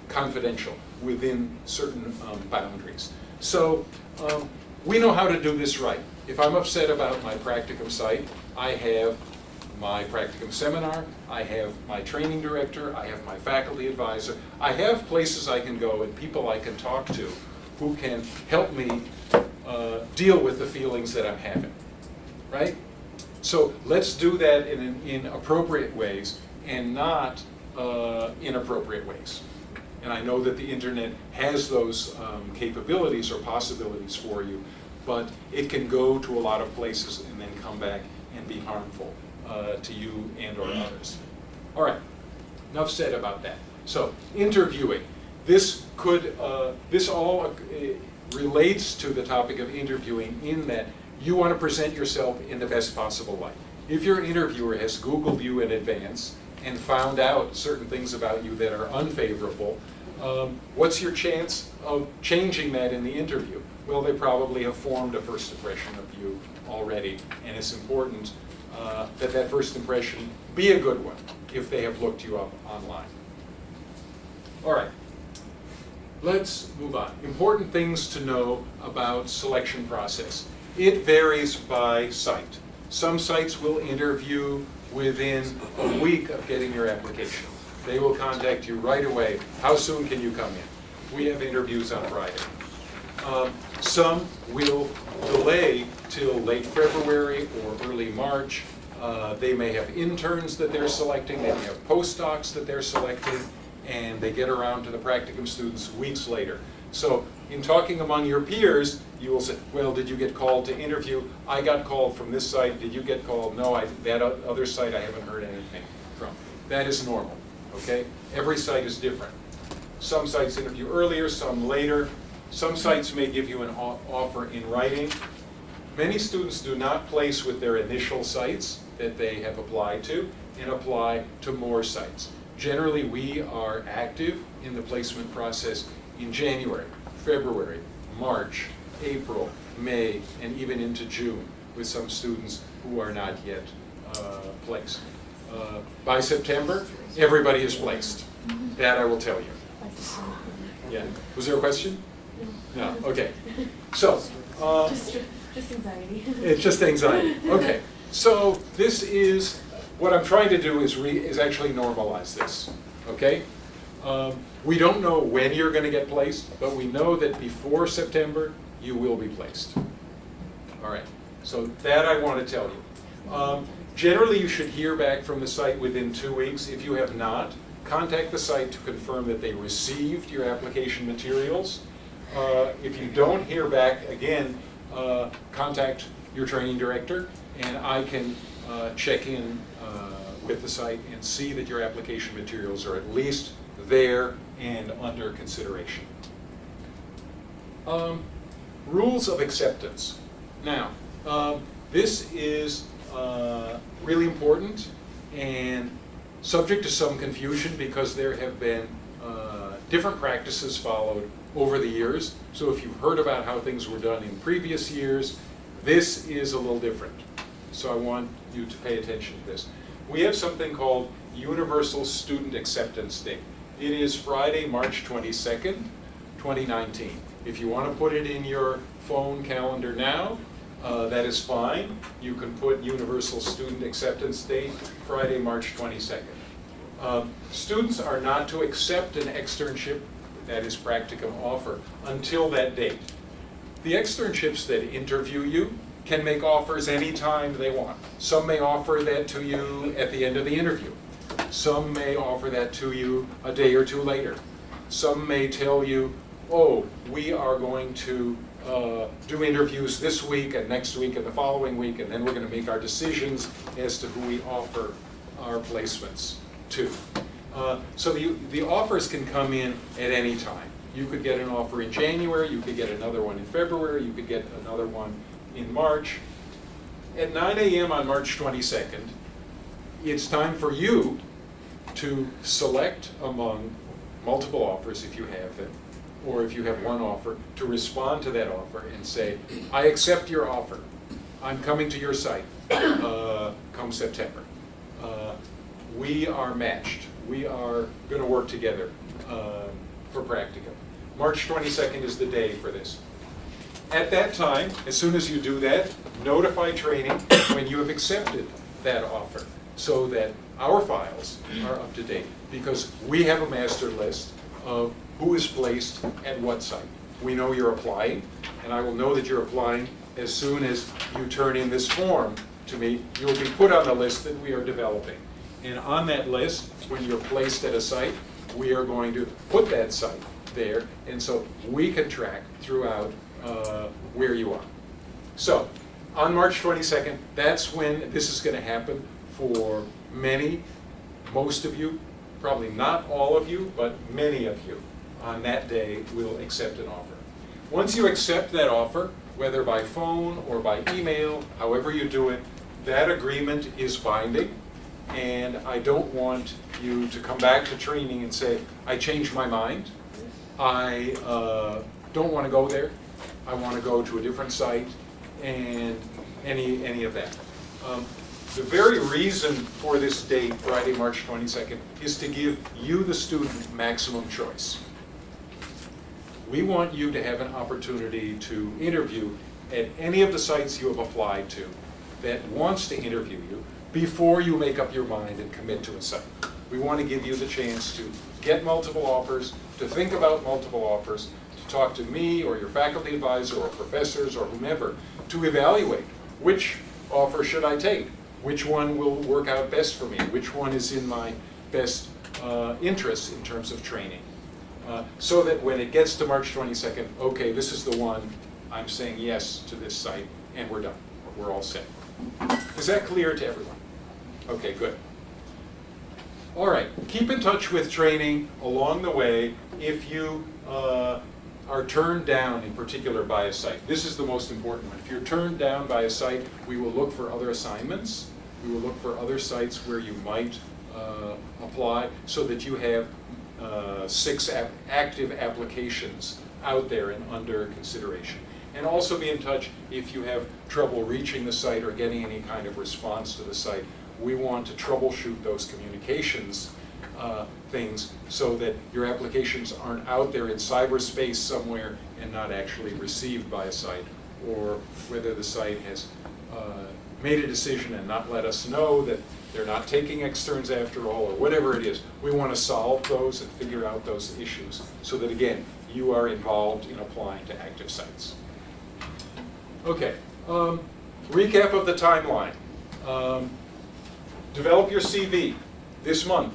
confidential within certain boundaries. So we know how to do this right. If I'm upset about my practicum site, I have my practicum seminar, I have my training director, I have my faculty advisor, I have places I can go and people I can talk to who can help me deal with the feelings that I'm having, right? So let's do that in appropriate ways and not inappropriate ways. And I know that the internet has those capabilities or possibilities for you, but it can go to a lot of places and then come back and be harmful to you and or others. All right, enough said about that. So interviewing, this all relates to the topic of interviewing in that you want to present yourself in the best possible light. If your interviewer has Googled you in advance and found out certain things about you that are unfavorable, What's your chance of changing that in the interview? Well, they probably have formed a first impression of you already, and it's important that that first impression be a good one if they have looked you up online. All right, let's move on. Important things to know about selection process. It varies by site. Some sites will interview within a week of getting your application. They will contact you right away. How soon can you come in? We have interviews on Friday. Some will delay till late February or early March. They may have interns that they're selecting, they may have postdocs that they're selecting, and they get around to the practicum students weeks later. So in talking among your peers, you will say, well, did you get called to interview? I got called from this site. Did you get called? No, that other site I haven't heard anything from. That is normal, okay? Every site is different. Some sites interview earlier, some later. Some sites may give you an offer in writing. Many students do not place with their initial sites that they have applied to and apply to more sites. Generally, we are active in the placement process in January, February, March, April, May, and even into June with some students who are not yet placed. By September, everybody is placed. That I will tell you. Yeah. Was there a question? No. Okay. So. Just anxiety. It's just anxiety. Okay. So this is what I'm trying to do is actually normalize this. Okay. We don't know when you're going to get placed, but we know that before September you will be placed. All right. So that I want to tell you. Generally, you should hear back from the site within 2 weeks. If you have not, contact the site to confirm that they received your application materials. If you don't hear back, again, contact your training director, and I can check in with the site and see that your application materials are at least there and under consideration. Rules of acceptance. Now, this is really important and subject to some confusion because there have been different practices followed over the years. So if you've heard about how things were done in previous years, this is a little different. So I want you to pay attention to this. We have something called Universal Student Acceptance Day. It is Friday, March 22nd, 2019. If you want to put it in your phone calendar now, that is fine. You can put Universal Student Acceptance Day, Friday, March 22nd. Students are not to accept an externship, that is Practicum offer, until that date. The externships that interview you can make offers anytime they want. Some may offer that to you at the end of the interview. Some may offer that to you a day or two later. Some may tell you, oh, we are going to do interviews this week and next week and the following week, and then we're going to make our decisions as to who we offer our placements to. So the offers can come in at any time. You could get an offer in January, you could get another one in February, you could get another one in March. At 9 a.m. on March 22nd, it's time for you to select among multiple offers if you have them, or if you have one offer, to respond to that offer and say, I accept your offer. I'm coming to your site come September. We are matched. We are going to work together for Practicum. March 22nd is the day for this. At that time, as soon as you do that, notify training when you have accepted that offer so that our files are up to date, because we have a master list of who is placed at what site. We know you're applying, and I will know that you're applying as soon as you turn in this form to me. You will be put on the list that we are developing. And on that list, when you're placed at a site, we are going to put that site there, and so we can track throughout where you are. So, on March 22nd, that's when this is going to happen for many, most of you, probably not all of you, but many of you on that day will accept an offer. Once you accept that offer, whether by phone or by email, however you do it, that agreement is binding, and I don't want you to come back to training and say, I changed my mind. I don't want to go there, I want to go to a different site, and any of that. The very reason for this date, Friday, March 22nd, is to give you, the student, maximum choice. We want you to have an opportunity to interview at any of the sites you have applied to that wants to interview you before you make up your mind and commit to a site. We want to give you the chance to get multiple offers, to think about multiple offers, to talk to me or your faculty advisor or professors or whomever to evaluate which offer should I take, which one will work out best for me, which one is in my best interest in terms of training. So that when it gets to March 22nd, okay, this is the one, I'm saying yes to this site, and we're done. We're all set. Is that clear to everyone? Okay, good. All right, keep in touch with training along the way if you are turned down in particular by a site. This is the most important one. If you're turned down by a site, we will look for other assignments. We will look for other sites where you might apply so that you have 6 active applications out there and under consideration. And also be in touch if you have trouble reaching the site or getting any kind of response to the site. We want to troubleshoot those communications things so that your applications aren't out there in cyberspace somewhere and not actually received by a site, or whether the site has made a decision and not let us know that they're not taking externs after all, or whatever it is. We want to solve those and figure out those issues so that, again, you are involved in applying to active sites. Okay, recap of the timeline. Develop your CV this month.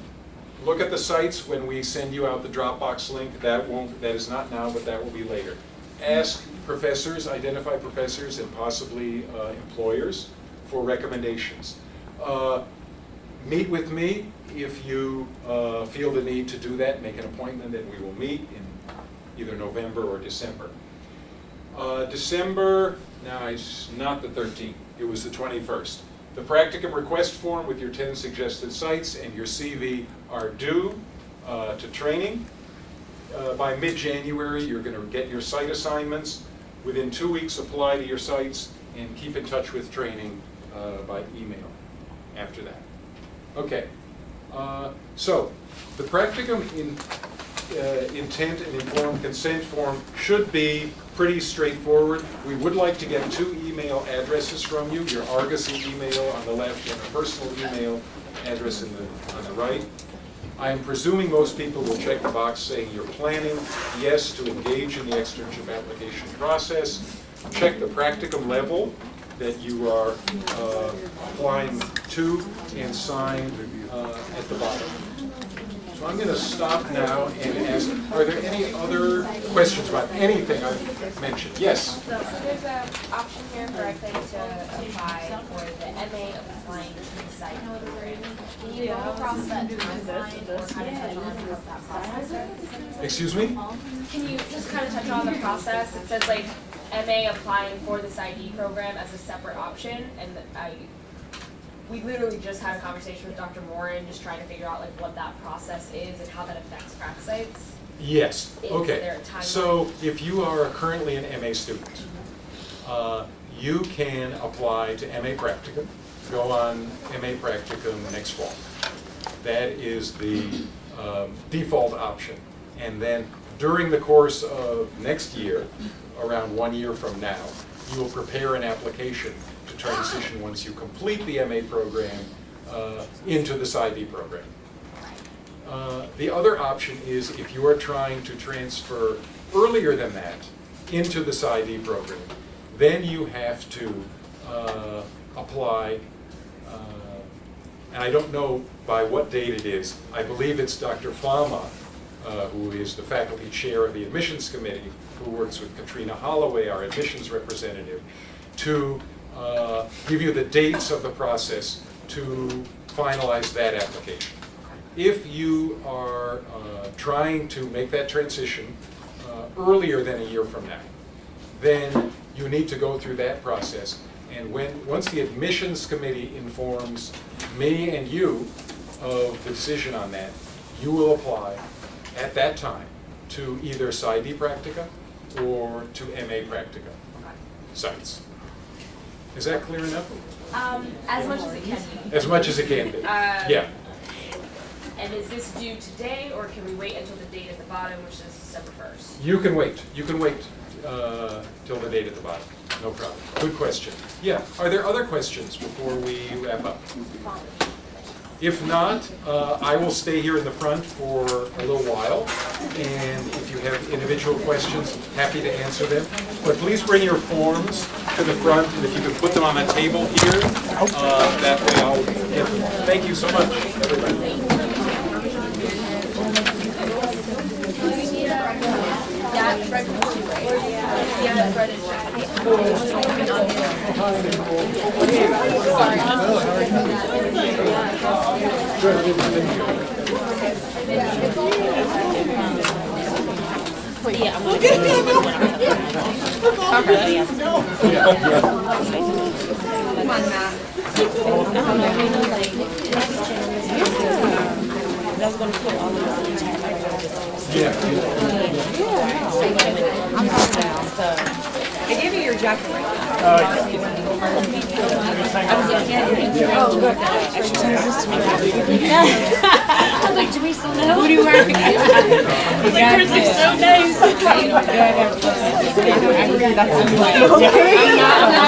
Look at the sites when we send you out the Dropbox link. That is not now, but that will be later. Ask professors, identify professors and possibly employers for recommendations. Meet with me if you feel the need to do that. Make an appointment and we will meet in either November or December. December, no, it's not the 13th. It was the 21st. The Practicum request form with your 10 suggested sites and your CV are due to training. By mid-January, you're going to get your site assignments. Within 2 weeks, apply to your sites and keep in touch with training by email after that. Okay, so the Practicum intent and informed consent form should be pretty straightforward. We would like to get 2 email addresses from you, your Argosy email on the left and a personal email address on the right. I am presuming most people will check the box saying you're planning, yes, to engage in the externship application process. Check the Practicum level that you are applying to and sign at the bottom. So I'm going to stop now and ask, are there any other questions about anything I've mentioned? Yes? So there's an option here for I think to apply for the MA of applying to the site program. Can you go across that timeline or kind of touch on what that process is? Excuse me? Can you just kind of touch on the process? It says like MA applying for this ID program as a separate option, and we literally just had a conversation with Dr. Morin just trying to figure out like what that process is and how that affects crack sites. Yes. Is Okay. there a timeline? So if you are currently an MA student, you can apply to MA Practicum. Go on MA Practicum next fall. That is the default option. And then during the course of next year, around 1 year from now, you will prepare an application to transition once you complete the MA program into this ID program. The other option is if you are trying to transfer earlier than that into this ID program, then you have to apply, and I don't know by what date it is. I believe it's Dr. Fama, who is the faculty chair of the admissions committee, who works with Katrina Holloway, our admissions representative, to give you the dates of the process to finalize that application. If you are trying to make that transition earlier than a year from now, then you need to go through that process. And once the admissions committee informs me and you of the decision on that, you will apply at that time to either PsyD Practica or to MA Practica sites. Is that clear enough? As much as it can be. As much as it can be. Yeah. And is this due today, or can we wait until the date at the bottom, which is December 1st? You can wait. You can wait till the date at the bottom. No problem. Good question. Yeah. Are there other questions before we wrap up? If not, I will stay here in the front for a little while, and if you have individual questions, happy to answer them. But please bring your forms to the front, and if you could put them on the table here, that way I'll get them. Thank you so much, everybody. That's going to put all of us in the chat. I gave you your jacket right now. Oh, good. Exercises to make I was like, do we still know? Who do you wear? Yours is so nice. I agree, that's I'm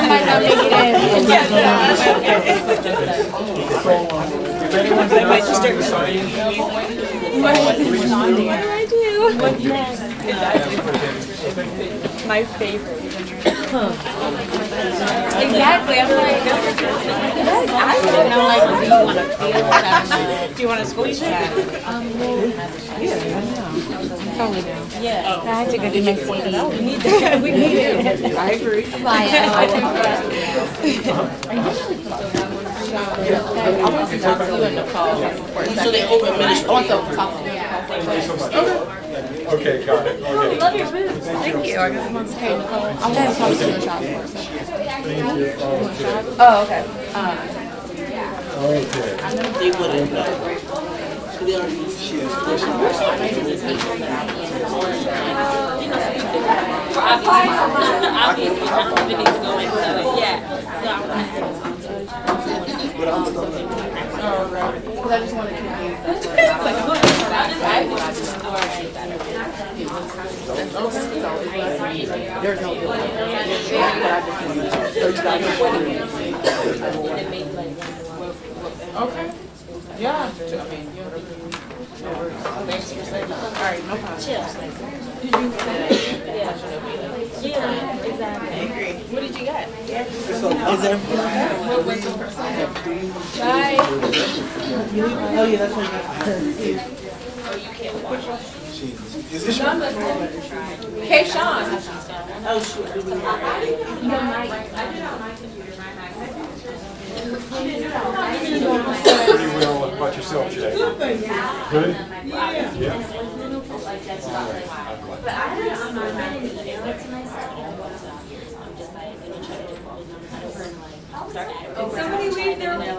might not make it in. If anyone's not signed the sign-in sheet, please do. What's next? My favorite. Exactly. I'm like, I don't know. Like, do you want to feel it? I don't know. Do you want to school chat? Totally do. Yeah. I have to go do my CD. We need that. We need it. I agree. I want to talk to you and Nicole. So they over-administer. I want the coffee. Thank you so much. Okay, got it. Okay. Love your boots. Thank you. I got them on the table. I want to talk to you in the shop for a second. Oh, okay. Okay. They wouldn't know. They already choose. Obviously, I'm ready to go into it. Yeah. So I'm I just want to confuse there's no okay. Yeah. I mean, thanks for saying that. All right, no problem. Chips. Yeah, exactly. I agree. What did you get? What was the first one? Try. Oh yeah, that's right. Oh, you can't watch. Is this Sean must have tried. Hey, Sean. Oh shoot. You know, I did on my computer, my Mac. Pretty well about yourself, Jay. Good? Yeah. But I don't know, I'm not ready to get it to myself. I'm just like, gonna try to call somebody leave their like, I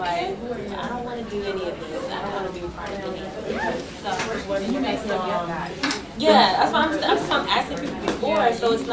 don't want to do any of this. I don't want to be a part of any of this. So, you may still get that. Yeah, that's why I'm asking people before, so it's not.